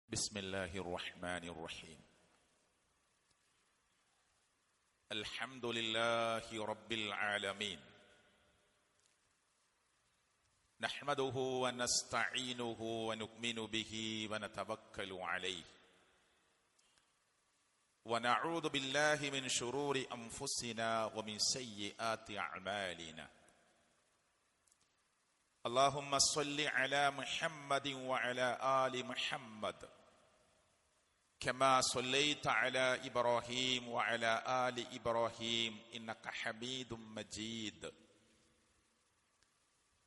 بسم الله الرحمن الرحيم الحمد لله رب العالمين نحمده ونستعينه ونؤمن به ونتوكل عليه ونعوذ بالله من شرور أنفسنا ومن سيئات أعمالنا اللهم صل على محمد وعلى آل محمد كما صليت على إبراهيم وعلى آل إبراهيم إنك حميد مجيد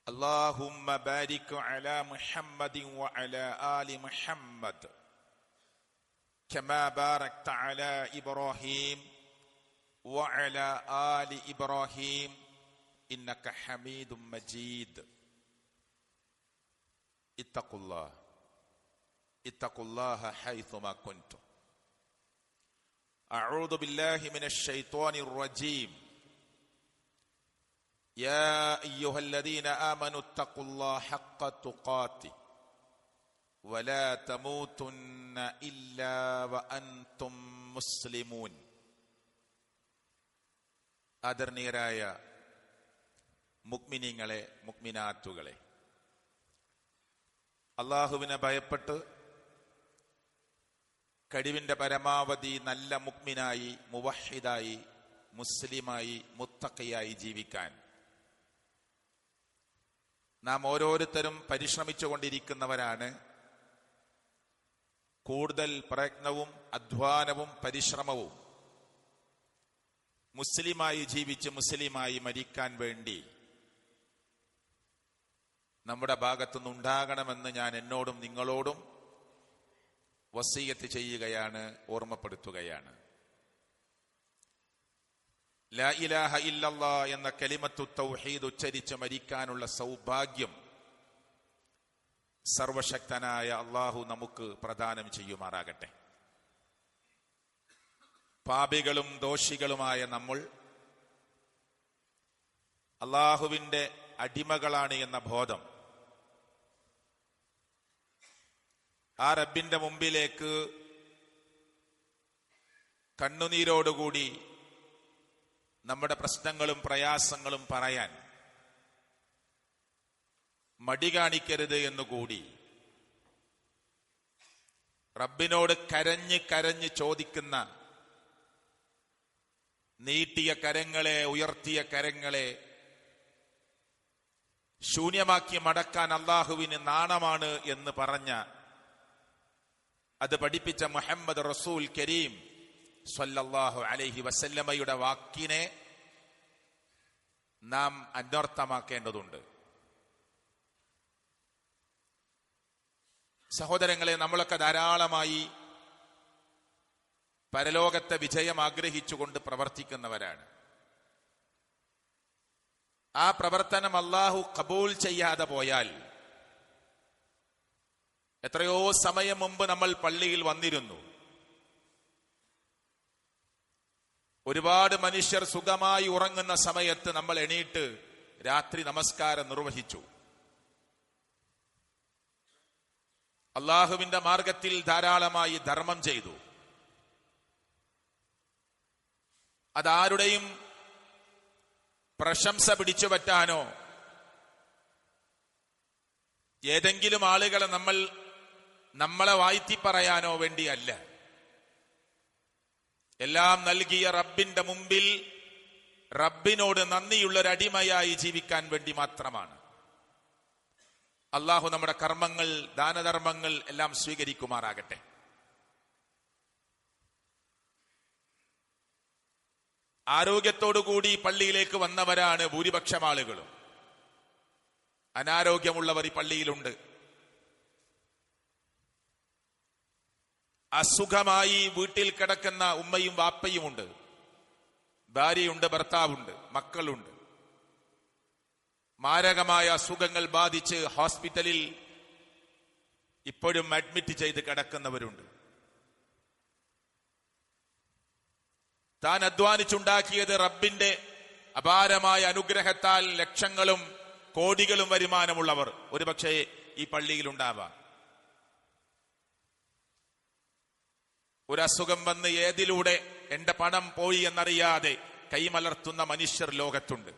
اللهم بارك على محمد وعلى آل محمد كما باركت على إبراهيم وعلى آل إبراهيم إنك حميد مجيد اتقوا الله حيثما كنتم أعوذ بالله من الشيطان الرجيم يا أيها الذين آمنوا اتقوا الله حق تقاته ولا تموتن إلا وأنتم مسلمون ആദരണീയരായ മുഅ്മിനീങ്ങളെ മുഅ്മിനാത്തുകളെ, അള്ളാഹുവിനെ ഭയപ്പെട്ട് കഴിവിന്റെ പരമാവധി നല്ല മുഅ്മിനായി, മുവഹിദായി, മുസ്ലിമായി, മുത്തഖിയായി ജീവിക്കാൻ നാം ഓരോരുത്തരും പരിശ്രമിച്ചുകൊണ്ടിരിക്കുന്നവരാണ്. കൂടുതൽ പ്രയത്നവും അധ്വാനവും പരിശ്രമവും മുസ്ലിമായി ജീവിച്ച് മുസ്ലിമായി മരിക്കാൻ വേണ്ടി നമ്മുടെ ഭാഗത്തുനിന്നുണ്ടാകണമെന്ന് ഞാൻ എന്നോടും നിങ്ങളോടും വസിയ്യത്ത് ചെയ്യുകയാണ്, ഓർമ്മപ്പെടുത്തുകയാണ്. ലാ ഇലാഹ ഇല്ലല്ലാഹ് എന്ന കലിമത്തു തൗഹീദ് ഉച്ചരിച്ച് മരിക്കാനുള്ള സൗഭാഗ്യം സർവശക്തനായ അള്ളാഹു നമുക്ക് പ്രദാനം ചെയ്യുമാറാകട്ടെ. പാപികളും ദോഷികളുമായ നമ്മൾ അള്ളാഹുവിന്റെ അടിമകളാണ് എന്ന ബോധം, ആ റബ്ബിന്റെ മുമ്പിലേക്ക് കണ്ണുനീരോടുകൂടി നമ്മുടെ പ്രശ്നങ്ങളും പ്രയാസങ്ങളും പറയാൻ മടി കാണിക്കരുത് എന്നുകൂടി റബ്ബിനോട് കരഞ്ഞ് കരഞ്ഞ് ചോദിക്കുന്ന, നീട്ടിയ കരങ്ങളെ, ഉയർത്തിയ കരങ്ങളെ ശൂന്യമാക്കി മടക്കാൻ അള്ളാഹുവിന് നാണമാണ് എന്ന് പറഞ്ഞ, അത് പഠിപ്പിച്ച മുഹമ്മദ് റസൂൽ കരീം സ്വല്ലല്ലാഹു അലൈഹി വസല്ലമയുടെ വാക്കിനെ നാം അന്വർത്ഥമാക്കേണ്ടതുണ്ട്. സഹോദരങ്ങളെ, നമ്മളൊക്കെ ധാരാളമായി പരലോകത്തെ വിജയം ആഗ്രഹിച്ചുകൊണ്ട് പ്രവർത്തിക്കുന്നവരാണ്. ആ പ്രവർത്തനം അല്ലാഹു ഖബൂൽ ചെയ്യാതെ പോയാൽ, എത്രയോ സമയം മുമ്പ് നമ്മൾ പള്ളിയിൽ വന്നിരുന്നു, ഒരുപാട് മനുഷ്യർ സുഖമായി ഉറങ്ങുന്ന സമയത്ത് നമ്മൾ എണീറ്റ് രാത്രി നമസ്കാരം നിർവഹിച്ചു. അള്ളാഹുവിന്റെ മാർഗത്തിൽ ധാരാളമായി ധർമ്മം ചെയ്തു. അതാരുടെയും പ്രശംസ പിടിച്ചു പറ്റാനോ ഏതെങ്കിലും ആളുകളെ നമ്മളെ വാഴ്ത്തി പറയാനോ വേണ്ടിയല്ല. എല്ലാം നൽകിയ റബ്ബിന്റെ മുമ്പിൽ റബ്ബിനോട് നന്ദിയുള്ളൊരടിമയായി ജീവിക്കാൻ വേണ്ടി മാത്രമാണ്. അള്ളാഹു നമ്മുടെ കർമ്മങ്ങൾ, ദാനധർമ്മങ്ങൾ എല്ലാം സ്വീകരിക്കുമാറാകട്ടെ. ആരോഗ്യത്തോടുകൂടി പള്ളിയിലേക്ക് വന്നവരാണ് ഭൂരിപക്ഷം ആളുകളും. അനാരോഗ്യമുള്ളവർ ഈ പള്ളിയിലുണ്ട്. അസുഖമായി വീട്ടിൽ കിടക്കുന്ന ഉമ്മയും വാപ്പയുമുണ്ട്, ഭാര്യയുണ്ട്, ഭർത്താവുണ്ട്, മക്കളുണ്ട്. മാരകമായ അസുഖങ്ങൾ ബാധിച്ച് ഹോസ്പിറ്റലിൽ ഇപ്പോഴും അഡ്മിറ്റ് ചെയ്ത് കിടക്കുന്നവരുണ്ട്. താൻ അധ്വാനിച്ചുണ്ടാക്കിയത് റബ്ബിന്റെ അപാരമായ അനുഗ്രഹത്താൽ ലക്ഷങ്ങളും കോടികളും വരുമാനമുള്ളവർ ഒരുപക്ഷെ ഈ പള്ളിയിൽ ഉണ്ടാവാം. ഒരു അസുഖം വന്ന് ഏതിലൂടെ എന്റെ പണം പോയി എന്നറിയാതെ കൈമലർത്തുന്ന മനുഷ്യർ ലോകത്തുണ്ട്.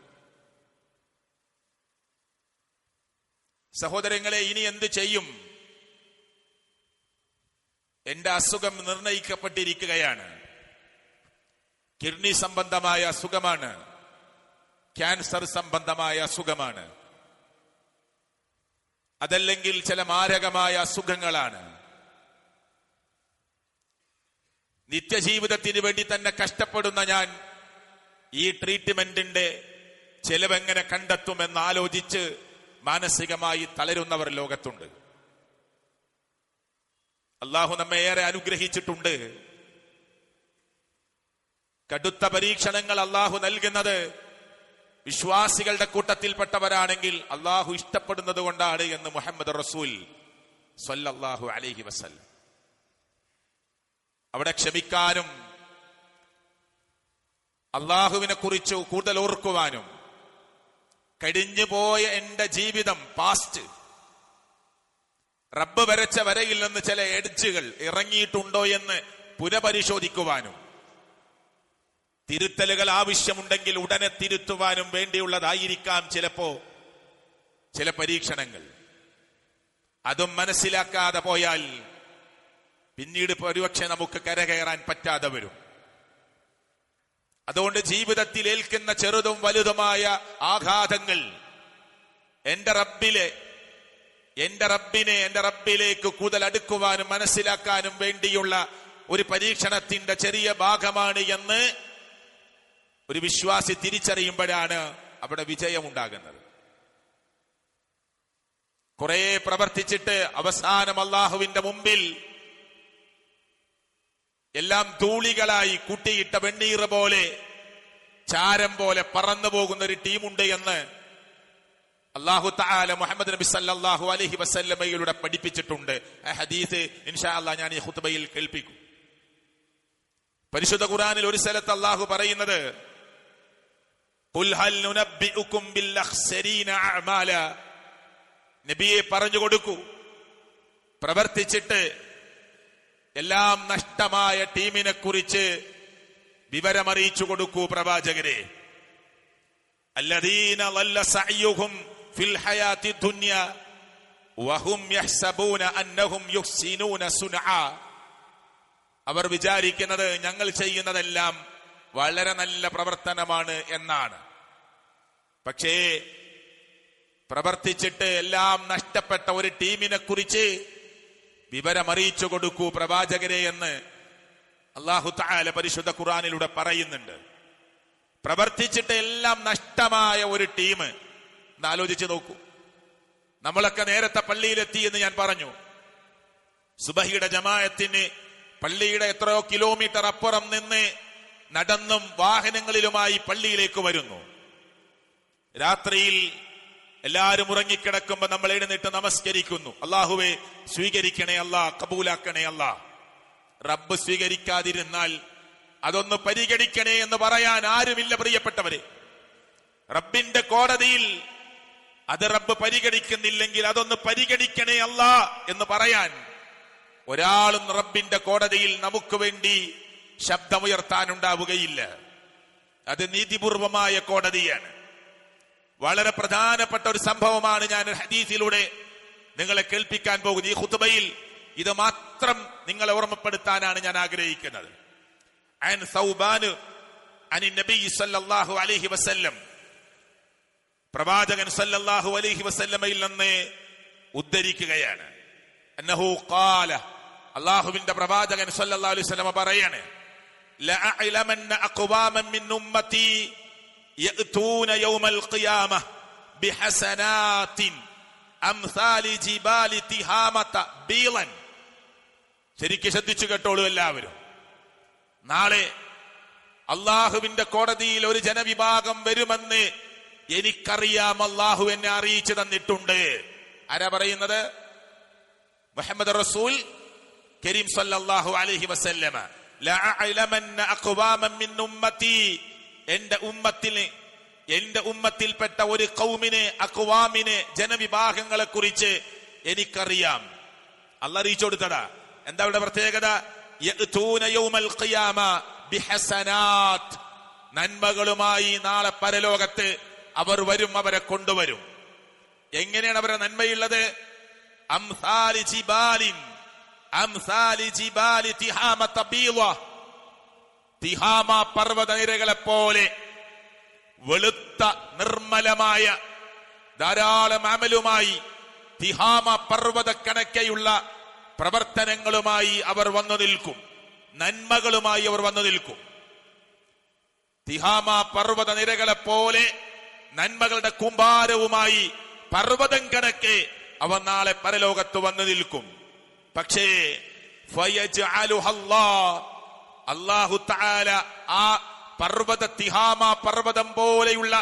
സഹോദരങ്ങളെ, ഇനി എന്ത് ചെയ്യും? എന്റെ അസുഖം നിർണയിക്കപ്പെട്ടിരിക്കുകയാണ്. കിഡ്നി സംബന്ധമായ അസുഖമാണ്, ക്യാൻസർ സംബന്ധമായ അസുഖമാണ്, അതല്ലെങ്കിൽ ചില മാരകമായ അസുഖങ്ങളാണ്. നിത്യജീവിതത്തിന് വേണ്ടി തന്നെ കഷ്ടപ്പെടുന്ന ഞാൻ ഈ ട്രീറ്റ്മെന്റിന്റെ ചെലവെങ്ങനെ കണ്ടെത്തുമെന്ന് ആലോചിച്ച് മാനസികമായി തളരുന്നവർ ലോകത്തുണ്ട്. അള്ളാഹു നമ്മെ ഏറെ അനുഗ്രഹിച്ചിട്ടുണ്ട്. കടുത്ത പരീക്ഷണങ്ങൾ അള്ളാഹു നൽകുന്നത് വിശ്വാസികളുടെ കൂട്ടത്തിൽപ്പെട്ടവരാണെങ്കിൽ അള്ളാഹു ഇഷ്ടപ്പെടുന്നത് കൊണ്ടാണ് എന്ന് മുഹമ്മദ് റസൂൽ സ്വല്ലല്ലാഹു അലൈഹി വസല്ലം. അവിടെ ക്ഷമിക്കാനും അള്ളാഹുവിനെ കുറിച്ച് കൂടുതൽ ഓർക്കുവാനും കഴിഞ്ഞുപോയ എന്റെ ജീവിതം പാസ്റ്റ് റബ്ബ് വരച്ച വരയിൽ നിന്ന് ചില എഡ്ജുകൾ ഇറങ്ങിയിട്ടുണ്ടോ എന്ന് പുനഃപരിശോധിക്കുവാനും തിരുത്തലുകൾ ആവശ്യമുണ്ടെങ്കിൽ ഉടനെ തിരുത്തുവാനും വേണ്ടിയുള്ളതായിരിക്കാം ചിലപ്പോ ചില പരീക്ഷണങ്ങൾ. അതും മനസ്സിലാക്കാതെ പോയാൽ പിന്നീട് ഒരുപക്ഷെ നമുക്ക് കരകയറാൻ പറ്റാതെ വരും. അതുകൊണ്ട് ജീവിതത്തിൽ ഏൽക്കുന്ന ചെറുതും വലുതുമായ ആഘാതങ്ങൾ എന്റെ റബ്ബിലേക്ക് കൂടുതൽ അടുക്കുവാനും മനസ്സിലാക്കാനും വേണ്ടിയുള്ള ഒരു പരീക്ഷണത്തിന്റെ ചെറിയ ഭാഗമാണ് എന്ന് ഒരു വിശ്വാസി തിരിച്ചറിയുമ്പോഴാണ് അവിടെ വിജയമുണ്ടാകുന്നത്. കുറെ പ്രവർത്തിച്ചിട്ട് അവസാനം അള്ളാഹുവിന്റെ മുമ്പിൽ എല്ലാം ധൂളികളായി കൂട്ടിയിട്ട വെണ്ണീർ പോലെ ചാരം പോലെ പറന്നു പോകുന്ന ഒരു ടീമുണ്ട് എന്ന് അല്ലാഹു തആല മുഹമ്മദ് നബി സല്ലല്ലാഹു അലൈഹി വസല്ലമയിലൂടെ പഠിപ്പിച്ചിട്ടുണ്ട്. ആ ഹദീസ് ഇൻഷാ അല്ലാഹ് ഞാൻ ഈ ഖുത്ബയിൽ കേൾപ്പിക്കും. പരിശുദ്ധ ഖുർആനിൽ ഒരു സ്ഥലത്ത് അല്ലാഹു പറയുന്നത് ഖുൽ ഹൽ നുനബ്ബിഉകും ബിൽ അഖ്സരീന അഅമാല, നബിയെ പറഞ്ഞു കൊടുക്കൂ, പ്രവർത്തിച്ചിട്ട് എല്ലാം നഷ്ടമായ ടീമിനെ കുറിച്ച് വിവരമറിയിച്ചു കൊടുക്കൂ പ്രവാചകരെ. അല്ലദീന ളല്ല സഅയുഹും ഫിൽ ഹയാത്തി ദുനിയ വഹും യഹ്സബൂന അന്നഹും യുഹ്സിനൂന സുനഅ, അവർ വിചാരിക്കുന്നത് ഞങ്ങൾ ചെയ്യുന്നതെല്ലാം വളരെ നല്ല പ്രവർത്തനമാണ് എന്നാണ്. പക്ഷേ പ്രവർത്തിച്ചിട്ട് എല്ലാം നഷ്ടപ്പെട്ട ഒരു ടീമിനെ കുറിച്ച് വിവരമറിയിച്ചു കൊടുക്കൂ പ്രവാചകരെ എന്ന് അല്ലാഹു തആല പരിശുദ്ധ ഖുർആനിലൂടെ പറയുന്നുണ്ട്. പ്രവർത്തിച്ചിട്ട് എല്ലാം നഷ്ടമായ ഒരു ടീം എന്ന് ആലോചിച്ച് നോക്കൂ. നമ്മളൊക്കെ നേരത്തെ പള്ളിയിലെത്തി എന്ന് ഞാൻ പറഞ്ഞു. സുബഹിയുടെ ജമാഅത്തിന് പള്ളിയുടെ എത്രയോ കിലോമീറ്റർ അപ്പുറം നിന്ന് നടന്നും വാഹനങ്ങളിലുമായി പള്ളിയിലേക്ക് വരുന്നു. രാത്രിയിൽ എല്ലാവരും ഉറങ്ങിക്കിടക്കുമ്പോ നമ്മൾ എഴുന്നേറ്റ് നമസ്കരിക്കുന്നു. അല്ലാഹുവേ സ്വീകരിക്കണേ അല്ലാ, കബൂലാക്കണേ അല്ലാ. റബ്ബ് സ്വീകരിക്കാതിരുന്നാൽ അതൊന്ന് പരിഗണിക്കണേ എന്ന് പറയാൻ ആരുമില്ല പ്രിയപ്പെട്ടവരെ. റബ്ബിന്റെ കോടതിയിൽ അത് റബ്ബ് പരിഗണിക്കുന്നില്ലെങ്കിൽ അതൊന്ന് പരിഗണിക്കണേ അല്ലാ എന്ന് പറയാൻ ഒരാളും റബ്ബിന്റെ കോടതിയിൽ നമുക്ക് വേണ്ടി ശബ്ദമുയർത്താനുണ്ടാവുകയില്ല. അത് നീതിപൂർവമായ കോടതിയാണ്. വളരെ പ്രധാനപ്പെട്ട ഒരു സംഭവമാണ് ഞാൻ ഹദീസിലൂടെ നിങ്ങളെ കേൾപ്പിക്കാൻ പോകുന്നത്. ഈ ഖുത്ബയിൽ ഇത് മാത്രം നിങ്ങളെ ഓർമ്മപ്പെടുത്താനാണ് ഞാൻ ആഗ്രഹിക്കുന്നത്. അൻ സൗബാൻ അനി നബി സല്ലല്ലാഹു അലൈഹി വസല്ലം, പ്രവാചകൻ സല്ലല്ലാഹു അലൈഹി വസല്ലമയിൽ നിന്ന് ഉദ്ധരിക്കുകയാണ്. അന്നഹു ഖാല, അല്ലാഹുവിന്റെ പ്രവാചകൻ സല്ലല്ലാഹു അലൈഹി വസല്ലമ പറയാണ്, ലഅഅലമന്ന അഖ്വാമൻ മിൻ ഉമ്മത്തി യഅ്തൂന യൗമൽ ഖിയാമഹ ബിഹസനാത്തിൻ അംസാലി ജിബാലി തിഹാമത ബീളൻ. ശരിക്ക് ശ്രദ്ധിച്ചു കേട്ടോളൂ എല്ലാവരും. നാളെ അള്ളാഹുവിന്റെ കോടതിയിൽ ഒരു ജനവിഭാഗം വരുമെന്ന് എനിക്കറിയാം, അള്ളാഹു എന്നെ അറിയിച്ചു തന്നിട്ടുണ്ട്. ആരാ പറയുന്നത്? മുഹമ്മദ് റസൂൽ കരീം സല്ലല്ലാഹു അലൈഹി വസല്ലമ. ലഅഅലമന്ന അഖ്വാമൻ മിൻ ഉമ്മത്തി, എന്റെ ഉമ്മത്തിൽപ്പെട്ട ഒരു ഖൗമിനെ, അഖ്വാമിനെ, ജനവിഭാഗങ്ങളെ കുറിച്ച് എനിക്കറിയാം. അല്ലാഹു അറിയിച്ചു കൊടുത്തടാ. എന്താ അവിടെ പ്രത്യേകത? യഅ്തൂന യൗമൽ ഖിയാമ ബിഹസനാത്ത്, നന്മകളുമായി നാളെ പരലോകത്ത് അവർ വരും, അവരെ കൊണ്ടുവരും. എങ്ങനെയാണ് അവരുടെ നന്മയുള്ളത്? അംസാലി ജിബാലിൻ, അംസാലി ജിബാലി തിഹാമ തബീള, തിഹാമ പർവ്വത നിരകളെ പോലെ വെളുത്ത നിർമ്മലമായ ധാരാളം അമലുമായി തിഹാമ പർവ്വത കണക്കെയുള്ള പ്രവർത്തനങ്ങളുമായി അവർ വന്നു നിൽക്കും, നന്മകളുമായി അവർ വന്നു നിൽക്കും. തിഹാമ പർവ്വത നിരകളെ പോലെ നന്മകളുടെ കൂമ്പാരവുമായി പർവ്വതം കണക്കെ അവർ നാളെ പരലോകത്ത് വന്നു നിൽക്കും. പക്ഷേ അല്ലാഹു തആല ആ പർവ്വത തിഹാമ പർവ്വതം പോലെയുള്ള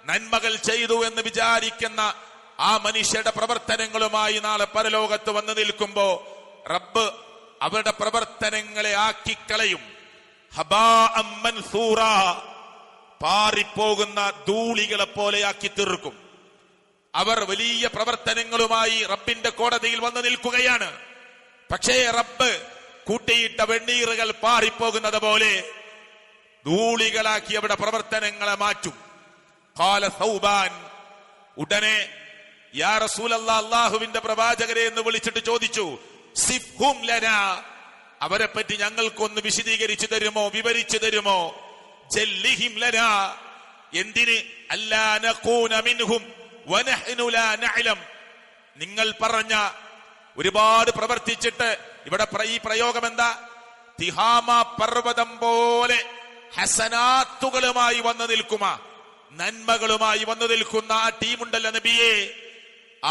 നന്മകൾ ചെയ്തു എന്ന് വിചാരിക്കുന്ന ആ മനുഷ്യരുടെ പ്രവർത്തനങ്ങളുമായി നാളെ പരലോകത്ത് വന്നു നിൽക്കുമ്പോ റബ്ബ് അവരുടെ പ്രവർത്തനങ്ങളെ ആക്കിക്കളയും. ഹബാഅൻ മൻസൂറ, പാറിപ്പോകുന്ന ധൂളികളെ പോലെയാക്കി തീർക്കും. അവർ വലിയ പ്രവർത്തനങ്ങളുമായി റബ്ബിന്റെ കോടതിയിൽ വന്നു നിൽക്കുകയാണ്. പക്ഷേ റബ്ബ് കൂട്ടിയിട്ട വെണ്ണീറുകൾ പാറിപ്പോകുന്നത് പോലെ ധൂളികളാക്കി അവിടെ പ്രവർത്തനങ്ങളെ മാറ്റും. ഖാല സൗബാൻ, ഉടനെ യാ റസൂലല്ലാഹ്, അല്ലാഹുവിന്റെ പ്രവാചകരെ എന്ന് വിളിച്ചിട്ട് ചോദിച്ചു, സിഫ്ഹും ലനാ, അവരെ പറ്റി ഞങ്ങൾക്കൊന്ന് വിശദീകരിച്ചു തരുമോ, വിവരിച്ചു തരുമോ? ജല്ലിഹിം ലനാ, എന്തിന്? അല്ലാ നഖൂന മിൻഹും വനഹ്നു ലാ നഅലം, നിങ്ങൾ പറഞ്ഞ ഒരുപാട് പ്രവർത്തിച്ചിട്ട് ഇവിടെ ഈ പ്രയോഗം എന്താ? തിഹാമ പർവ്വതം പോലെ ഹസനാത്തുകളുമായി വന്നു നിൽക്കുമാ, നന്മകളുമായി വന്നു നിൽക്കുന്ന ആ ടീമുണ്ടല്ലോ നബിയെ,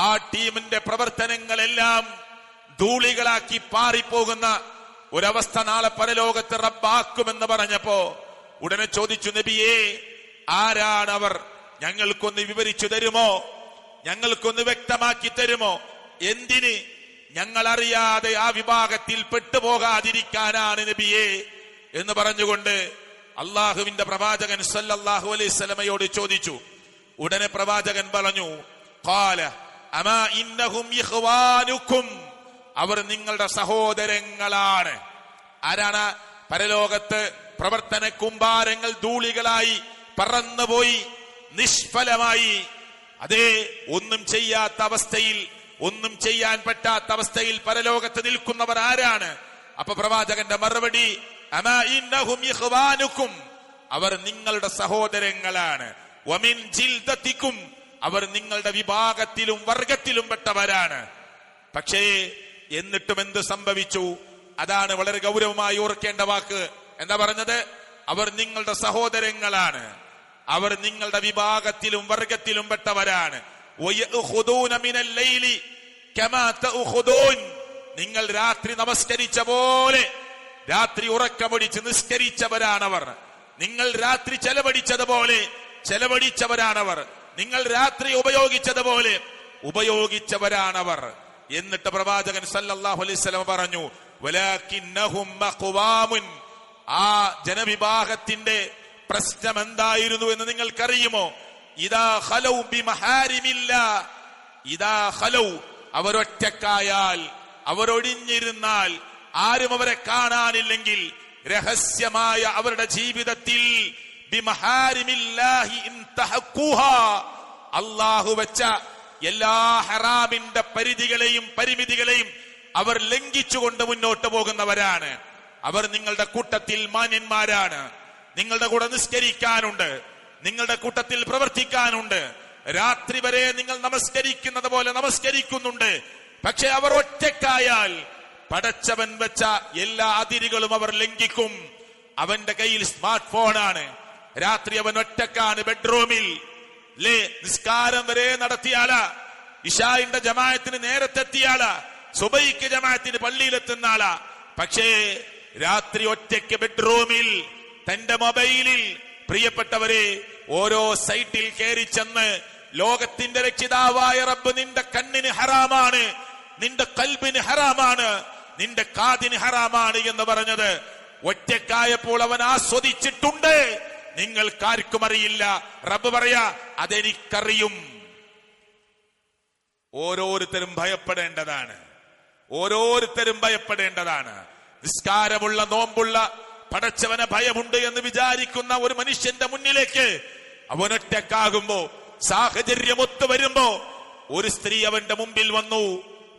ആ ടീമിന്റെ പ്രവർത്തനങ്ങളെല്ലാം ധൂളികളാക്കി പാറിപ്പോകുന്ന ഒരവസ്ഥ നാളെ പരലോകത്ത് റബ്ബാക്കുമെന്ന് പറഞ്ഞപ്പോ ഉടനെ ചോദിച്ചു, നബിയെ ആരാണ് അവർ? ഞങ്ങൾക്കൊന്ന് വിവരിച്ചു തരുമോ? ഞങ്ങൾക്കൊന്ന് വ്യക്തമാക്കി തരുമോ? എന്തിന്? ഞങ്ങൾ അറിയാതെ ആ വിഭാഗത്തിൽ പെട്ടുപോകാതിരിക്കാനാണ് നബിയെ എന്ന് പറഞ്ഞുകൊണ്ട് അള്ളാഹുവിന്റെ പ്രവാചകൻ സല്ലല്ലാഹു അലൈഹി വസല്ലമയോട് ചോദിച്ചു. ഉടനെ പ്രവാചകൻ പറഞ്ഞു, ഖാല അമാ ഇന്നഹും ഇഖ്വാനുക്കും, അവർ നിങ്ങളുടെ സഹോദരങ്ങളാണ്. ആരാണ്? പരലോകത്ത് പ്രവർത്തന കുമ്പാരങ്ങൾ ധൂളികളായി പറന്നുപോയി നിഷ്ഫലമായി, അതേ ഒന്നും ചെയ്യാത്ത അവസ്ഥയിൽ, ഒന്നും ചെയ്യാൻ പറ്റാത്ത അവസ്ഥയിൽ പരലോകത്ത് നിൽക്കുന്നവർ ആരാണ്? അപ്പൊ പ്രവാചകന്റെ മറുപടി, അമാ ഇന്നഹും ഇഖ്വാനുക്കും, അവർ നിങ്ങളുടെ സഹോദരങ്ങളാണ്. വമിൻ ജിൽദതികും, അവർ നിങ്ങളുടെ വിഭാഗത്തിലും വർഗത്തിലും പെട്ടവരാണ്. പക്ഷേ എന്നിട്ടും എന്ത് സംഭവിച്ചു? അതാണ് വളരെ ഗൗരവമായി ഓർക്കേണ്ട വാക്ക്. എന്താ പറഞ്ഞത്? അവർ നിങ്ങളുടെ സഹോദരങ്ങളാണ്, അവർ നിങ്ങളുടെ വിഭാഗത്തിലും വർഗത്തിലും പെട്ടവരാണ്. വയഖുദൂന മിനൽ ലൈലി കമാ തഖുദൂൻ, നിങ്ങൾ രാത്രി നമസ്കരിച്ച പോലെ രാത്രി ഉറക്കമൊടിച്ച് നിസ്കരിച്ചവരാണവർ. നിങ്ങൾ രാത്രി ചെലവഴിച്ചതുപോലെ ചെലവഴിച്ചവരാണവർ. നിങ്ങൾ രാത്രി ഉപയോഗിച്ചതുപോലെ ഉപയോഗിച്ചവരാണവർ. എന്നിട്ട് പ്രവാചകൻ സല്ലല്ലാഹു അലൈഹി വസല്ലം പറഞ്ഞു, വലാകിന്നഹും മഖ്വാമുൻ, ആ ജനവിഭാഗത്തിന്റെ പ്രശ്നം എന്തായിരുന്നു എന്ന് നിങ്ങൾക്കറിയുമോ? ഇദാ ഖലൗ ബിമഹാരിമില്ലാ, ഇദാ ഖലൗ, അവരൊറ്റക്കായാൽ, അവരൊഴിഞ്ഞിരുന്നാൽ, ആരും അവരെ കാണാനില്ലെങ്കിൽ രഹസ്യമായ അവരുടെ ജീവിതത്തിൽ ബിമഹാരിമില്ലാഹി ഇൻതഹഖൂഹാ, അല്ലാഹു വെച്ച എല്ലാ ഹറാമിന്റെ പരിധികളെയും പരിമിതികളെയും അവർ ലംഘിച്ചുകൊണ്ട് മുന്നോട്ട് പോകുന്നവരാണ്. അവർ നിങ്ങളുടെ കൂട്ടത്തിൽ മാന്യന്മാരാണ്. നിങ്ങളുടെ കൂടെ നിസ്കരിക്കാനുണ്ട്, നിങ്ങളുടെ കൂട്ടത്തിൽ പ്രവർത്തിക്കാനുണ്ട്, രാത്രി വരെ നിങ്ങൾ നമസ്കരിക്കുന്നത് പോലെ നമസ്കരിക്കുന്നുണ്ട്. പക്ഷെ അവർ ഒറ്റക്കായാൽ പടച്ചവൻ വെച്ച എല്ലാ അതിരുകളും അവർ ലംഘിക്കും. അവന്റെ കയ്യിൽ സ്മാർട്ട് ഫോണാണ്, രാത്രി അവൻ ഒറ്റക്കാണ് ബെഡ്റൂമിൽ, നിസ്കാരം വരെ നടത്തിയാലാ, ഇശായിന്റെ ജമാഅത്തിന് നേരത്തെ എത്തിയാലാ, സുബൈക്ക് ജമാഅത്തിന് പള്ളിയിലെത്തുന്ന ആളാ. പക്ഷേ രാത്രി ഒറ്റയ്ക്ക് ബെഡ്റൂമിൽ തന്റെ മൊബൈലിൽ, പ്രിയപ്പെട്ടവരെ, ഓരോ സൈറ്റിൽ കയറി ചെന്ന് ലോകത്തിന്റെ രക്ഷിതാവായ റബ്ബ് നിന്റെ കണ്ണിന് ഹറാമാണ്, നിന്റെ കൽബിന് ഹറാമാണ്, നിന്റെ കാതിന് ഹറാമാണ് എന്ന് പറഞ്ഞത് ഒറ്റക്കായപ്പോൾ അവൻ ആസ്വദിച്ചിട്ടുണ്ട്. നിങ്ങൾക്കാർക്കും അറിയില്ല. റബ്ബ് പറയാ, അതെനിക്കറിയും. ഓരോരുത്തരും ഭയപ്പെടേണ്ടതാണ്, ഓരോരുത്തരും ഭയപ്പെടേണ്ടതാണ്. നിസ്കാരമുള്ള, നോമ്പുള്ള, പടച്ചവനെ ഭയമുണ്ട് എന്ന് വിചാരിക്കുന്ന ഒരു മനുഷ്യന്റെ മുന്നിലേക്ക് അവനൊറ്റക്കാകുമ്പോ, സാഹചര്യം ഒത്തു വരുമ്പോ ഒരു സ്ത്രീ അവന്റെ മുമ്പിൽ വന്നു.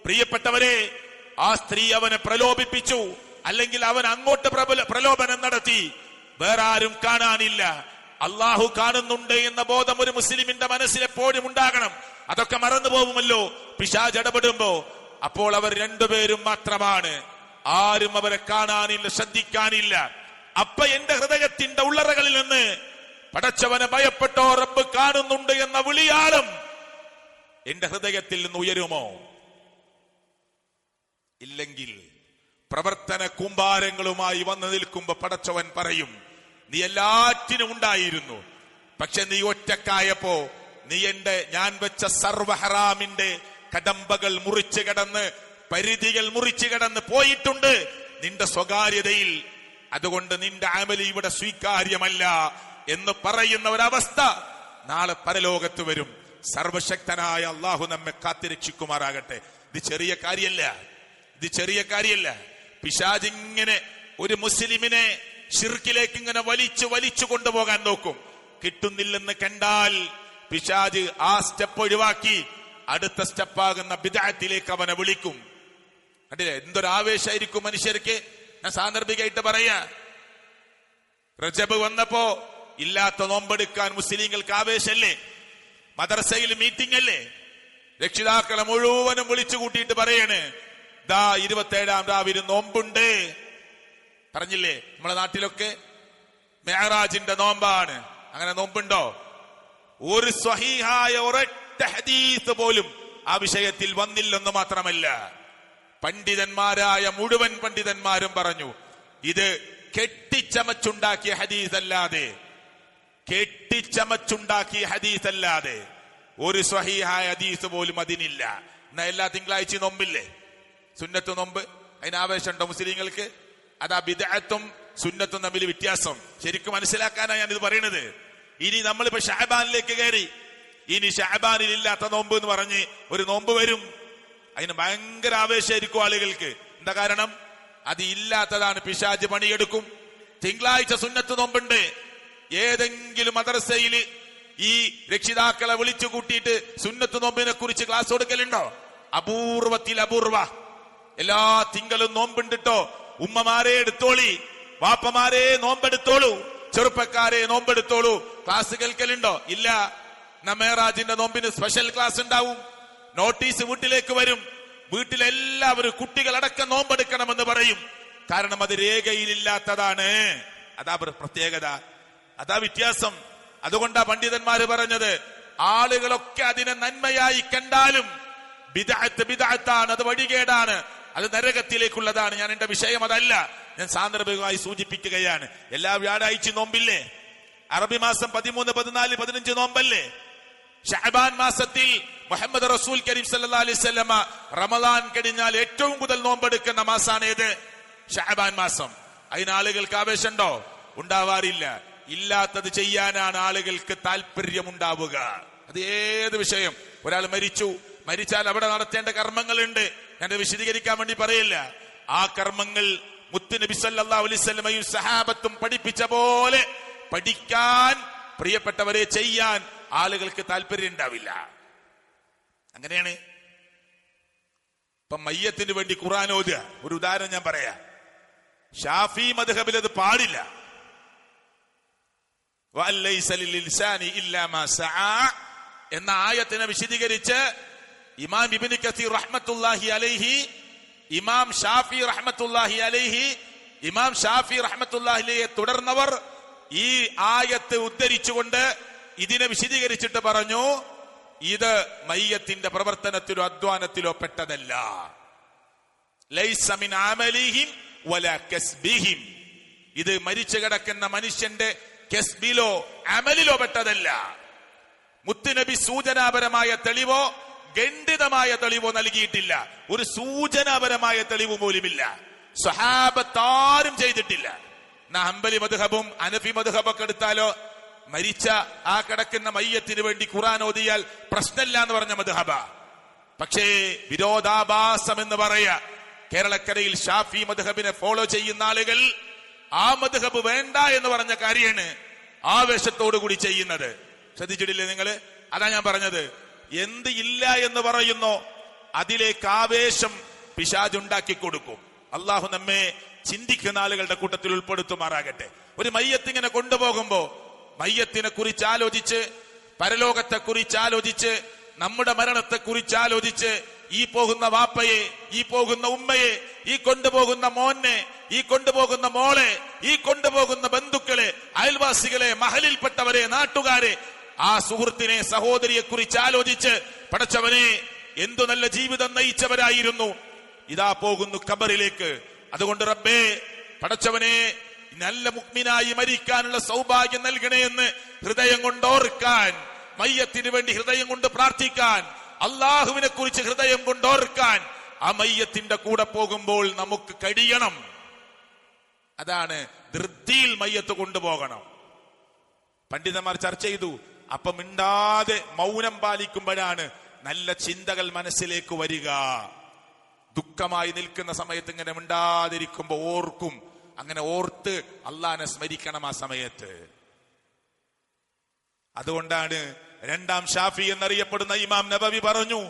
പ്രിയപ്പെട്ടവരെ, ആ സ്ത്രീ അവനെ പ്രലോഭിപ്പിച്ചു, അല്ലെങ്കിൽ അവൻ അങ്ങോട്ട് പ്രലോഭനം നടത്തി. വേറെ ആരും കാണാനില്ല, അള്ളാഹു കാണുന്നുണ്ട് എന്ന ബോധം ഒരു മുസ്ലിമിന്റെ മനസ്സിൽ എപ്പോഴും ഉണ്ടാകണം. അതൊക്കെ മറന്നു പോകുമല്ലോ പിശാച് ഇടപെടുമ്പോ. അപ്പോൾ അവർ രണ്ടുപേരും മാത്രമാണ്, ആരും അവരെ കാണാനില്ല, ശ്രദ്ധിക്കാനില്ല. അപ്പൊ എന്റെ ഹൃദയത്തിന്റെ ഉള്ളറകളിൽ നിന്ന് പടച്ചവനെ ഭയപ്പെട്ടോ റബ്ബ് കാണുന്നുണ്ട് എന്ന വിളിയാളും എന്റെ ഹൃദയത്തിൽ നിന്ന് ഉയരുമോ? ഇല്ലെങ്കിൽ പ്രവർത്തന കൂമ്പാരങ്ങളുമായി വന്നു നിൽക്കുമ്പോ പടച്ചവൻ പറയും, നീ എല്ലാറ്റിനും ഉണ്ടായിരുന്നു, പക്ഷെ നീ ഒറ്റക്കായപ്പോ നീ ഞാൻ വെച്ച സർവഹറാമിന്റെ കടമ്പകൾ മുറിച്ചു കടന്ന്, പരിധികൾ മുറിച്ചു കടന്ന് പോയിട്ടുണ്ട് നിന്റെ സ്വകാര്യതയിൽ. അതുകൊണ്ട് നിന്റെ അമലി ഇവിടെ സ്വീകാര്യമല്ല എന്ന് പറയുന്ന ഒരവസ്ഥ നാളെ പരലോകത്ത് വരും. സർവശക്തനായ അള്ളാഹു നമ്മെ കാത്തിരക്ഷിക്കുമാറാകട്ടെ. ഇത് ചെറിയ കാര്യമല്ല. പിശാചിങ്ങനെ ഒരു മുസ്ലിമിനെ ശിർക്കിലേക്ക് ഇങ്ങനെ വലിച്ചു കൊണ്ടുപോകാൻ നോക്കും. കിട്ടുന്നില്ലെന്ന് കണ്ടാൽ പിശാച് ആ സ്റ്റെപ്പ് ഒഴിവാക്കി അടുത്ത സ്റ്റെപ്പാകുന്ന ബിദ്അത്തിലേക്ക് അവനെ വിളിക്കും. കണ്ടില്ലേ എന്തൊരാവേശമായിരിക്കും മനുഷ്യർക്ക്. ഞാൻ സാന്ദർഭികമായിട്ട് പറയാ, റജബ് വന്നപ്പോ ഇല്ലാത്ത നോമ്പെടുക്കാൻ മുസ്ലിങ്ങൾക്ക് ആവേശല്ലേ? മദ്രസയിൽ മീറ്റിംഗ് അല്ലേ? രക്ഷിതാക്കളെ മുഴുവനും വിളിച്ചു കൂട്ടിയിട്ട് പറയാണ്, ദാ 27-ാം രാവിലെ നോമ്പുണ്ട്. പറഞ്ഞില്ലേ നമ്മളെ നാട്ടിലൊക്കെ മെഹറാജിന്റെ നോമ്പാണ്. അങ്ങനെ നോമ്പുണ്ടോ? ഒരു സ്വഹീഹായ ഒരൊറ്റ ഹദീസ് പോലും ആ വിഷയത്തിൽ വന്നില്ലെന്ന് മാത്രമല്ല, പണ്ഡിതന്മാരായ മുഴുവൻ പണ്ഡിതന്മാരും പറഞ്ഞു ഇത് കെട്ടിച്ചമച്ചുണ്ടാക്കിയ ഹദീസല്ലാതെ ഒരു സ്വഹീഹായ ഹദീസ് പോലും അതിനില്ല. എന്നാ എല്ലാ തിങ്കളാഴ്ച നോമ്പില്ലേ? സുന്നത്ത് നോമ്പ്, അതിന് ആവേശമുണ്ടോ മുസ്ലിങ്ങൾക്ക്? അതാ ബിദ്അത്തും സുന്നത്തും തമ്മിൽ വ്യത്യാസം ശരിക്കും മനസ്സിലാക്കാനാണ് ഞാനിത് പറയുന്നത്. ഇനി നമ്മളിപ്പോ ഷഅബാനിലേക്ക് കയറി, ഇനി ഷഅബാനിൽ ഇല്ലാത്ത നോമ്പ് എന്ന് പറഞ്ഞ് ഒരു നോമ്പ് വരും. അതിന് ഭയങ്കര ആവേശമായിരിക്കും ആളുകൾക്ക്. എന്താ കാരണം? അത് ഇല്ലാത്തതാണ്. പിശാച് പണിയെടുക്കും. തിങ്കളാഴ്ച സുന്നത്ത് നോമ്പുണ്ട്. ഏതെങ്കിലും മദ്രസയിൽ ഈ രക്ഷിതാക്കളെ വിളിച്ചു കൂട്ടിയിട്ട് സുന്നത്ത് നോമ്പിനെ കുറിച്ച് ക്ലാസ് കൊടുക്കലുണ്ടോ? അപൂർവ. എല്ലാ തിങ്കളും നോമ്പുണ്ടിട്ടോ. ഉമ്മമാരെ എടുത്തോളി, വാപ്പമാരെ നോമ്പെടുത്തോളൂ, ചെറുപ്പക്കാരെ നോമ്പെടുത്തോളൂ. ക്ലാസ് കേൾക്കലുണ്ടോ? ഇല്ല. മെഹറാജിന്റെ നോമ്പിന് സ്പെഷ്യൽ ക്ലാസ് ഉണ്ടാവും. നോട്ടീസ് വീട്ടിലേക്ക് വരും. വീട്ടിലെല്ലാവരും കുട്ടികളടക്കം നോമ്പെടുക്കണമെന്ന് പറയും. കാരണം അത് രേഖയിലില്ലാത്തതാണ്. അതാ പ്രത്യേകത, അതാ വ്യത്യാസം. അതുകൊണ്ടാ പണ്ഡിതന്മാര് പറഞ്ഞത്, ആളുകളൊക്കെ അതിനെ നന്മയായി കണ്ടാലും ബിദ്അത്താണ്, അത് വഴികേടാണ്, അത് നരകത്തിലേക്കുള്ളതാണ്. ഞാൻ എന്റെ വിഷയം അതല്ല, ഞാൻ സാന്ദർഭികമായി സൂചിപ്പിക്കുകയാണ്. എല്ലാ വ്യാഴാഴ്ച നോമ്പില്ലേ? അറബി മാസം 13, 14, 15 നോമ്പല്ലേ? ഷഅബാൻ മാസത്തിൽ മുഹമ്മദ് റസൂൽ കരീം സല്ലല്ലാഹു അലൈഹി വസല്ലമ റമദാൻ കഴിഞ്ഞാൽ ഏറ്റവും കൂടുതൽ നോമ്പെടുക്കുന്ന മാസാണ് ഏത്? ഷഅബാൻ മാസം. അതിന് ആളുകൾക്ക് ആവേശമുണ്ടോ? ഉണ്ടാവാറില്ല. ഇല്ലാത്തത് ചെയ്യാനാണ് ആളുകൾക്ക് താല്പര്യമുണ്ടാവുക. അത് ഏത് വിഷയം. ഒരാൾ മരിച്ചാൽ അവിടെ നടത്തേണ്ട കർമ്മങ്ങളുണ്ട്. ഞാൻ വിശദീകരിക്കാൻ വേണ്ടി പറയില്ല. ആ കർമ്മങ്ങൾ മുത്തുനബി സല്ലല്ലാഹു അലൈഹി വസല്ലമയും സഹാബത്തും പഠിപ്പിച്ച പോലെ പഠിക്കാൻ, പ്രിയപ്പെട്ടവരെ, ചെയ്യാൻ ആളുകൾക്ക് താല്പര്യം ഉണ്ടാവില്ല. അങ്ങനെയാണ്. ഇപ്പൊ മയ്യത്തിന് വേണ്ടി ഖുർആൻ ഓതുക. ഒരു ഉദാഹരണം ഞാൻ പറയാം. ഷാഫി മദ്ഹബിൽ അത് പാടില്ല. വലൈസ ലിൽഇൻസാനി ഇല്ലാ മാ സആ എന്ന ആയത്തിനെ വിശദീകരിച്ച് ഇമാം ഇബ്നു കസീർ റഹ്മത്തുള്ളാഹി അലൈഹി, ഇമാം ഷാഫി റഹ്മത്തുള്ളാഹിയെ തുടർന്നവർ ഈ ആയത്ത് ഉദ്ധരിച്ചുകൊണ്ട് ഇതിനെ വിശദീകരിച്ചിട്ട് പറഞ്ഞു, ഇത് മയ്യത്തിന്റെ പ്രവർത്തനത്തിലോ അധ്വാനത്തിലോ പെട്ടതല്ല. ലൈസ മിൻ അമലിഹിം വലാ കസ്ബിഹിം. ഇത് മരിച്ചു കിടക്കുന്ന മനുഷ്യന്റെ കസ്ബിലോ അമലിലോ പെട്ടതല്ല. മുത്തുനബി സൂചനാപരമായ തെളിവോ ഖണ്ഡിതമായ തെളിവോ നൽകിയിട്ടില്ല. ഒരു സൂചനാപരമായ തെളിവ് പോലുമില്ല. സ്വഹാബത്താരും ചെയ്തിട്ടില്ല. ഹംബലി മദ്ഹബും ഹനഫി മദ്ഹബൊക്കെ എടുത്താലോ, മരിച്ച ആ കിടക്കുന്ന മയ്യത്തിന് വേണ്ടി ഖുർആൻ ഓതിയാൽ പ്രശ്നമില്ല എന്ന് പറഞ്ഞ മദ്ഹബ. പക്ഷേ വിരോധാഭാസം എന്ന് പറയാ, കേരളക്കരയിൽ ഷാഫി മദ്ഹബിനെ ഫോളോ ചെയ്യുന്ന ആളുകൾ ആ മദ്ഹബ് വേണ്ട എന്ന് പറഞ്ഞ കാര്യമാണ് ആവേശത്തോടു കൂടി ചെയ്യുന്നത്. ശ്രദ്ധിച്ചിട്ടില്ലേ നിങ്ങള്? അതാ ഞാൻ പറഞ്ഞത്, എന്ത് ഇല്ല എന്ന് പറയുന്നോ അതിലേക്ക് ആവേശം പിശാച് ഉണ്ടാക്കി കൊടുക്കും. അള്ളാഹു നമ്മെ ചിന്തിക്കുന്ന ആളുകളുടെ കൂട്ടത്തിൽ ഉൾപ്പെടുത്തുമാറാകട്ടെ. ഒരു മയ്യത്തിങ്ങനെ കൊണ്ടുപോകുമ്പോ മയ്യത്തിനെ കുറിച്ച് ആലോചിച്ച്, പരലോകത്തെ കുറിച്ച് ആലോചിച്ച്, നമ്മുടെ മരണത്തെ കുറിച്ച് ആലോചിച്ച്, ഈ പോകുന്ന വാപ്പയെ, ഈ പോകുന്ന ഉമ്മയെ, ഈ കൊണ്ടുപോകുന്ന മോനെ, ഈ കൊണ്ടുപോകുന്ന മോളെ, ഈ കൊണ്ടുപോകുന്ന ബന്ധുക്കളെ, അയൽവാസികളെ, മഹലിൽപ്പെട്ടവരെ, നാട്ടുകാരെ, ആ സുഹൃത്തിനെ, സഹോദരിയെ കുറിച്ച് ആലോചിച്ച്, പടച്ചവനെ എന്തു നല്ല ജീവിതം നയിച്ചവരായിരുന്നു, ഇതാ പോകുന്നു ഖബറിലേക്ക്. അതുകൊണ്ട് റബ്ബേ, പടച്ചവനെ നല്ല മുഅ്മിനായി മരിക്കാനുള്ള സൗഭാഗ്യം നൽകണേ എന്ന് ഹൃദയം കൊണ്ട് ഓർക്കാൻ, മയ്യത്തിന് വേണ്ടി ഹൃദയം കൊണ്ട് പ്രാർത്ഥിക്കാൻ, അള്ളാഹുവിനെ കുറിച്ച് ഹൃദയം കൊണ്ട് ഓർക്കാൻ ആ മയ്യത്തിന്റെ കൂടെ പോകുമ്പോൾ നമുക്ക് കഴിയണം. അതാണ് ധൃതിയിൽ മയ്യത്ത് കൊണ്ടുപോകണം. പണ്ഡിതന്മാർ ചർച്ച ചെയ്തു. അപ്പം മിണ്ടാതെ മൗനം പാലിക്കുമ്പോഴാണ് നല്ല ചിന്തകൾ മനസ്സിലേക്ക് വരിക. ദുഃഖമായി നിൽക്കുന്ന സമയത്ത് ഇങ്ങനെ മിണ്ടാതിരിക്കുമ്പോ ഓർക്കും. അങ്ങനെ ഓർത്ത് അള്ളാനെ സ്മരിക്കണം ആ സമയത്ത്. അതുകൊണ്ടാണ് രണ്ടാം ഷാഫി എന്നറിയപ്പെടുന്ന ഇമാം നബവി പറഞ്ഞു,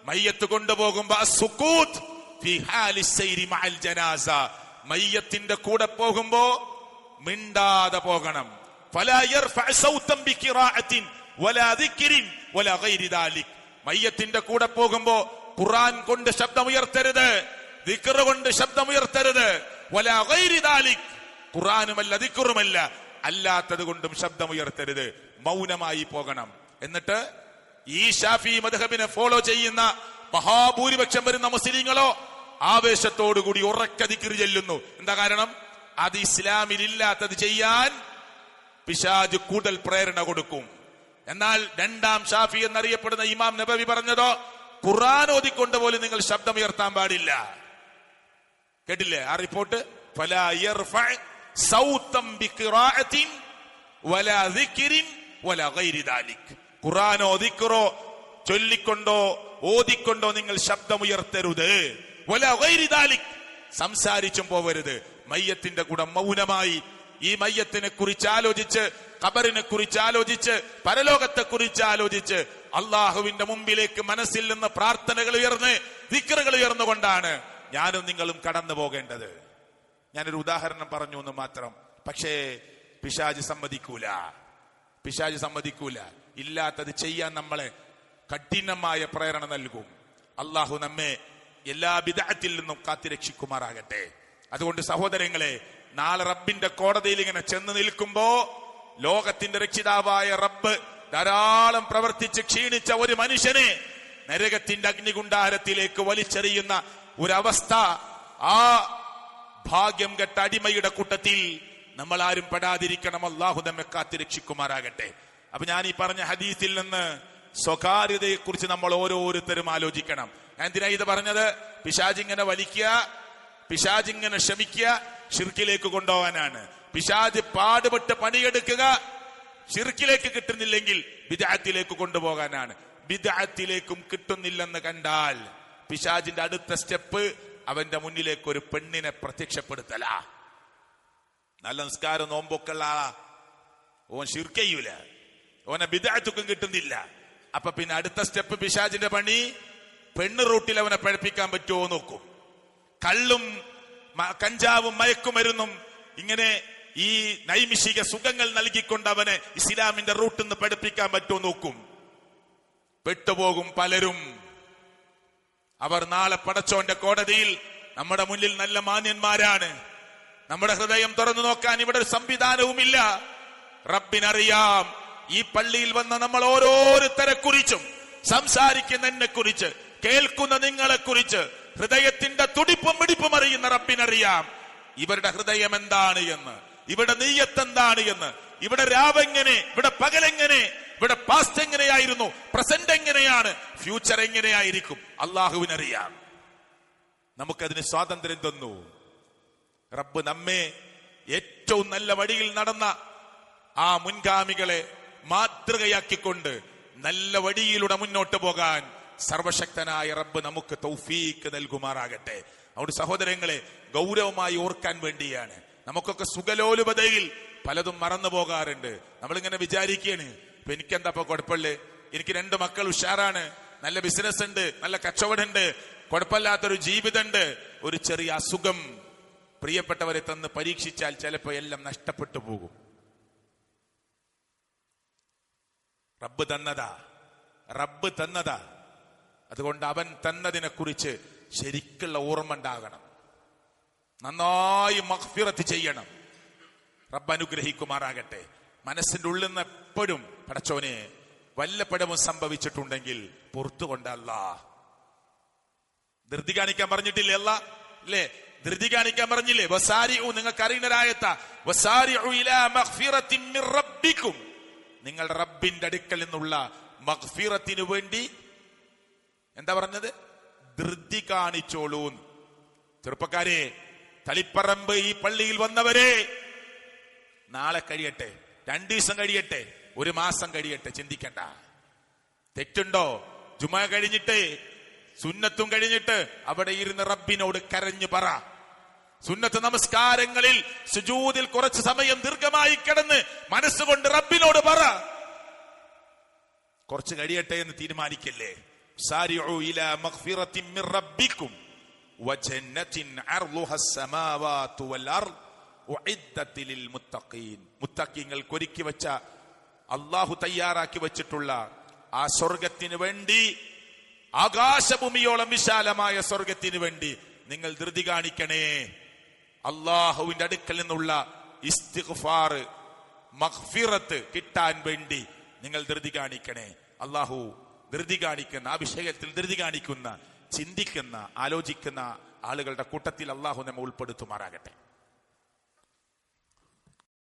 മയ്യത്ത് കൊണ്ടുപോകുമ്പോ അസ്സുകൂത്ത് ഫീ ഹാലി സൈരി മഅൽ ജനാസ, മയ്യത്തിന്റെ കൂടെ പോകുമ്പോ മിണ്ടാതെ പോകണം. ഫലാ യർഫഅ സൗതൻ ബിഖിറാഅത്തിൻ വലാ ദിക്രിൻ വലാ ഗൈരി ദാലിക്, മയ്യത്തിന്റെ കൂടെ പോകുമ്പോ ഖുർആൻ കൊണ്ട് ശബ്ദമുയർത്തരുത്, ദിക്ർ കൊണ്ട് ശബ്ദമുയർത്തരുത്, വലാ ഗൈരി ദാലിക്, ഖുർആനുമല്ല ദിക്റുമല്ല അല്ലാത്തത് കൊണ്ടും ശബ്ദമുയർത്തരുത്, മൗനമായി പോകണം. എന്നിട്ട് ഈ ഷാഫി മദ്ഹബിനെ ഫോളോ ചെയ്യുന്ന മഹാഭൂരിപക്ഷം വരുന്ന മുസ്ലിങ്ങളോ ആവേശത്തോടുകൂടി ഉറക്ക ദിക്ർ ചെല്ലുന്നു. എന്താ കാരണം? അത് ഇസ്ലാമിൽ ഇല്ലാത്തത് ചെയ്യാൻ പിശാച് കൂടുതൽ പ്രേരണ കൊടുക്കും. എന്നാൽ രണ്ടാം ഷാഫി എന്നറിയപ്പെടുന്ന ഇമാം നബവി പറഞ്ഞതോ, ഖുർആൻ ഓതിക്കൊണ്ട് പോലും നിങ്ങൾ ശബ്ദമുയർത്താൻ പാടില്ല. കേട്ടില്ലേ ആ റിപ്പോർട്ട്? ഫലാ യർഫഅ സൗതൻ ബിഖിറാഅത്തിൻ വലാ ദിക്രിൻ വലാ ഗൈരി ദാലിക്, ഖുർആനോ ദിക്റോ ചൊല്ലിക്കൊണ്ടോ ഓതിക്കൊണ്ടോ നിങ്ങൾ ശബ്ദമുയർത്തരുത്. വലാ ഗൈരി ദാലിക്, സംസാരിച്ചും പോവരുത്. മയ്യത്തിന്റെ കൂടെ മൗനമായി ഈ മയ്യത്തിനെ കുറിച്ച് ആലോചിച്ച്, ഖബറിനെ കുറിച്ച് ആലോചിച്ച്, പരലോകത്തെ കുറിച്ച് ആലോചിച്ച്, അള്ളാഹുവിന്റെ മുമ്പിലേക്ക് മനസ്സിൽ നിന്ന് പ്രാർത്ഥനകൾ ഉയർന്ന്, ദിക്റുകൾ ഉയർന്നുകൊണ്ടാണ് ഞാനും നിങ്ങളും കടന്നു പോകേണ്ടത്. ഞാനൊരു ഉദാഹരണം പറഞ്ഞു എന്ന് മാത്രം. പക്ഷേ പിശാച് സമ്മതിക്കൂല, പിശാച് സമ്മതിക്കൂല. ഇല്ലാത്തത് ചെയ്യാൻ നമ്മളെ കഠിനമായ പ്രേരണ നൽകും. അള്ളാഹു നമ്മെ എല്ലാ ബിദ്അത്തിൽ നിന്നും കാത്തുരക്ഷിക്കുമാറാകട്ടെ. അതുകൊണ്ട് സഹോദരങ്ങളെ, നാളെ റബ്ബിന്റെ കോടതിയിൽ ഇങ്ങനെ ചെന്ന് നിൽക്കുമ്പോ ലോകത്തിന്റെ രക്ഷിതാവായ റബ്ബ് ധാരാളം പ്രവർത്തിച്ച് ക്ഷീണിച്ച ഒരു മനുഷ്യനെ നരകത്തിന്റെ അഗ്നികുണ്ഡാരത്തിലേക്ക് വലിച്ചെറിയുന്ന ഒരവസ്ഥ, ആ ഭാഗ്യം കെട്ട അടിമയുടെ കൂട്ടത്തിൽ നമ്മൾ ആരും പെടാതിരിക്കണം. അള്ളാഹു നമ്മെ കാത്തുരക്ഷിക്കുമാറാകട്ടെ. അപ്പൊ ഞാൻ ഈ പറഞ്ഞ ഹദീസിൽ നിന്ന് സ്വകാര്യതയെ കുറിച്ച് നമ്മൾ ഓരോരുത്തരും ആലോചിക്കണം. ഞാൻ എന്തിനാ ഇത് പറഞ്ഞത്? പിശാചിങ്ങനെ വലിക്കുക, പിശാചിങ്ങനെ ക്ഷമിക്കുക, ശിർക്കിലേക്ക് കൊണ്ടുപോകാനാണ്. പിശാച് പാടുപെട്ട് പണിയെടുക്കുക, ശിർക്കിലേക്ക് കിട്ടുന്നില്ലെങ്കിൽ ബിദ്അത്തിലേക്ക് കൊണ്ടുപോകാനാണ്. ബിദ്അത്തിലേക്കും കിട്ടുന്നില്ലെന്ന് കണ്ടാൽ പിശാചിന്റെ അടുത്ത സ്റ്റെപ്പ് അവന്റെ മുന്നിലേക്ക് ഒരു പെണ്ണിനെ പ്രത്യക്ഷപ്പെടുത്തല. നല്ല നിസ്കാരം നോമ്പൊക്കെയുള്ള ആളാ, ഓൻ ശിർക്ക് ചെയ്യൂല, ഓനെ ബിദ്അത്തുക്കും കിട്ടുന്നില്ല. അപ്പൊ പിന്നെ അടുത്ത സ്റ്റെപ്പ് പിശാചിന്റെ പണി പെണ്ണ് റൂട്ടിൽ അവനെ പഴപ്പിക്കാൻ പറ്റുമോ നോക്കും. കള്ളും കഞ്ചാവും മയക്കുമരുന്നും ഇങ്ങനെ ഈ നൈമിഷിക സുഖങ്ങൾ നൽകിക്കൊണ്ട് അവനെ ഇസ്ലാമിന്റെ റൂട്ടിൽ നിന്ന് പഠിപ്പിക്കാൻ പറ്റുമോ നോക്കും. പെട്ടുപോകും പലരും. അവർ നാളെ പടച്ചോന്റെ കോടതിയിൽ നമ്മുടെ മുന്നിൽ നല്ല മാന്യന്മാരാണ്. നമ്മുടെ ഹൃദയം തുറന്നു നോക്കാൻ ഇവിടെ ഒരു സംവിധാനവുമില്ല. റബ്ബിനറിയാം. ഈ പള്ളിയിൽ വന്ന നമ്മൾ ഓരോരുത്തരെ കുറിച്ചും, സംസാരിക്കുന്ന എന്നെ കുറിച്ച്, കേൾക്കുന്ന നിങ്ങളെ കുറിച്ച്, ഹൃദയത്തിന്റെ തുടിപ്പും മിടിപ്പും അറിയുന്ന റബ്ബിനറിയാം ഇവരുടെ ഹൃദയം എന്താണ് എന്ന്, ഇവിടെ നീയത്ത് എന്താണ് എന്ന്, ഇവിടെ രാവെങ്ങനെ, ഇവിടെ പകലെങ്ങനെ, ഇവിടെ പാസ്റ്റ് എങ്ങനെയായിരുന്നു, പ്രസന്റ് എങ്ങനെയാണ്, ഫ്യൂച്ചർ എങ്ങനെയായിരിക്കും, അള്ളാഹുവിനറിയാം. നമുക്കതിന് സ്വാതന്ത്ര്യം തന്നു. റബ്ബ് നമ്മെ ഏറ്റവും നല്ല വഴിയിൽ നടന്ന ആ മുൻഗാമികളെ മാതൃകയാക്കിക്കൊണ്ട് നല്ല വഴിയിലൂടെ മുന്നോട്ട് പോകാൻ സർവശക്തനായ റബ്ബ് നമുക്ക് തൗഫീക്ക് നൽകുമാറാകട്ടെ. അതുകൊണ്ട് സഹോദരങ്ങളെ, ഗൗരവമായി ഓർക്കാൻ വേണ്ടിയാണ്. നമുക്കൊക്കെ സുഖലോലുപതയിൽ പലതും മറന്നു പോകാറുണ്ട്. നമ്മളിങ്ങനെ വിചാരിക്കുകയാണ്, ഇപ്പൊ എനിക്കെന്താ ഇപ്പൊ കുഴപ്പമില്ലേ, എനിക്ക് 2 മക്കൾ ഉഷാറാണ്, നല്ല ബിസിനസ് ഉണ്ട്, നല്ല കച്ചവടമുണ്ട്, കുഴപ്പമില്ലാത്തൊരു ജീവിതമുണ്ട്. ഒരു ചെറിയ അസുഖം പ്രിയപ്പെട്ടവരെ തന്ന് പരീക്ഷിച്ചാൽ ചിലപ്പോ എല്ലാം നഷ്ടപ്പെട്ടു പോകും. റബ്ബ് തന്നതാ. അതുകൊണ്ട് അവൻ തന്നതിനെ കുറിച്ച് ശരിക്കുള്ള ഓർമ്മ ഉണ്ടാകണം. നന്നായി മഗ്ഫിറത്ത് ചെയ്യണം. റബ്ബ് അനുഗ്രഹിക്കുമാറാകട്ടെ. മനസ്സിന്റെ ഉള്ളിൽ നിന്ന് എപ്പോഴും പടച്ചോനെ വല്ല പിഴവും സംഭവിച്ചിട്ടുണ്ടെങ്കിൽ പുറത്തു കൊണ്ടല്ല. ധൃതി കാണിക്കാൻ പറഞ്ഞിട്ടില്ലേ അല്ലാ? അല്ലേ? ധൃതി കാണിക്കാൻ പറഞ്ഞില്ലേ? വസാരിഉ, നിങ്ങൾക്ക് അറിയുന്നരായത്ത വസാരിഉ ഇലാ മഗ്ഫിറത്തിൻ മിർ റബ്ബിക്കും, നിങ്ങളുടെ റബ്ബിന്റെ അടുക്കൽ നിന്നുള്ള മഗ്ഫിറത്തിനു വേണ്ടി എന്താ പറഞ്ഞത്? ധൃതി കാണിച്ചോളൂ. ചെറുപ്പക്കാരെ, തളിപ്പറമ്പ് ഈ പള്ളിയിൽ വന്നവരെ, നാളെ കഴിയട്ടെ, 2 ദിവസം കഴിയട്ടെ, 1 മാസം കഴിയട്ടെ, ചിന്തിക്കണ്ട. തെറ്റുണ്ടോ? ജുമാ കഴിഞ്ഞിട്ട് സുന്നത്തും കഴിഞ്ഞിട്ട് അവിടെ ഇരുന്ന് റബ്ബിനോട് കരഞ്ഞു പറ. സുന്നത്ത് നമസ്കാരങ്ങളിൽ സുജൂദിൽ കുറച്ച് സമയം ദീർഘമായി കിടന്ന് മനസ്സുകൊണ്ട് റബ്ബിനോട് പറ. കുറച്ച് കഴിയട്ടെ എന്ന് തീരുമാനിക്കല്ലേ. സാരിഉ ഇലാ മഗ്ഫിറത്തിൻ മിർ റബ്ബിക്കും വജന്നത്തിൻ അർളുഹ അസ്സമാവാതു വൽ അർള് ഉഇദ്ദത് ലിൽ മുത്തഖീൻ. മുത്തഖീങ്ങൾക്ക് ഒരുക്കി വെച്ച, അല്ലാഹു തയ്യാറാക്കി വെച്ചിട്ടുള്ള ആ സ്വർഗത്തിന് വേണ്ടി, ആകാശഭൂമിയോളം വിശാലമായ സ്വർഗത്തിന് വേണ്ടി നിങ്ങൾ ധൃതി കാണിക്കണേ. അല്ലാഹുവിന്റെ അടുക്കൽ നിന്നുള്ള ഇസ്തിഗ്ഫാർ, മഗ്ഫിറത്ത് കിട്ടാൻ വേണ്ടി നിങ്ങൾ ധൃതി കാണിക്കണേ. അല്ലാഹു ധൃതി കാണിക്കുന്ന, ആ വിഷയത്തിൽ ധൃതി കാണിക്കുന്ന, ചിന്തിക്കുന്ന, ആലോചിക്കുന്ന ആളുകളുടെ കൂട്ടത്തിൽ അല്ലാഹു നമ്മെ ഉൾപ്പെടുത്തുമാറാകട്ടെ.